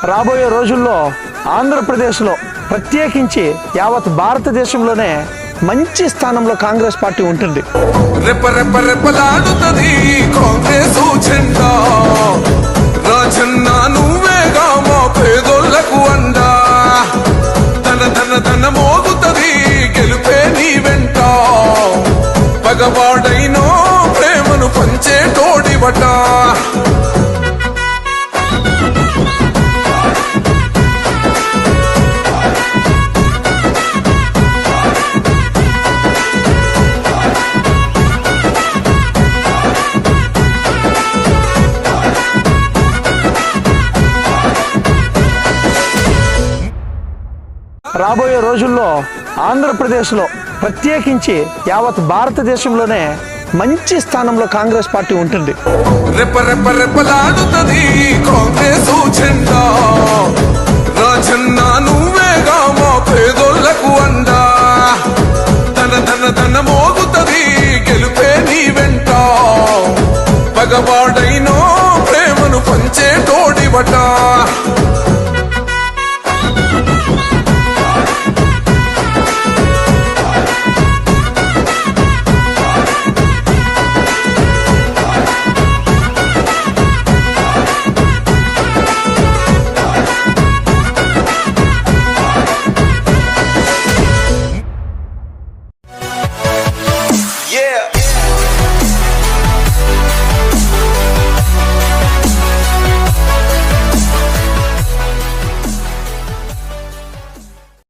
రాబోయే రోజుల్లో ఆంధ్రప్రదేశ్లో ప్రత్యేకించి యావత్ భారతదేశంలోనే మంచి స్థానంలో కాంగ్రెస్ పార్టీ ఉంటుంది. రెపరెపరెపలాడుతది కాంగ్రెస్ జెండా, రాజన్న నువ్వేగా మా పేదోళ్లకు అండా. తన తన తన మోగుతది గెలుపే నీ వెంట, పగవాడైనో ప్రేమను పంచే తోడిబట. రాబోయే రోజుల్లో ఆంధ్రప్రదేశ్లో ప్రత్యేకించి యావత్ భారతదేశంలోనే మంచి స్థానంలో కాంగ్రెస్ పార్టీ ఉంటుంది. రెపరెపరెపలాడుతది కాంగ్రెస్ జెండా, రాజన్న నువ్వేగా మా పేదోళ్లకు అండా. తన తన తన మోగుతది గెలుపే నీ వెంట, పగవాడైనో ప్రేమను పంచే తోడిబట.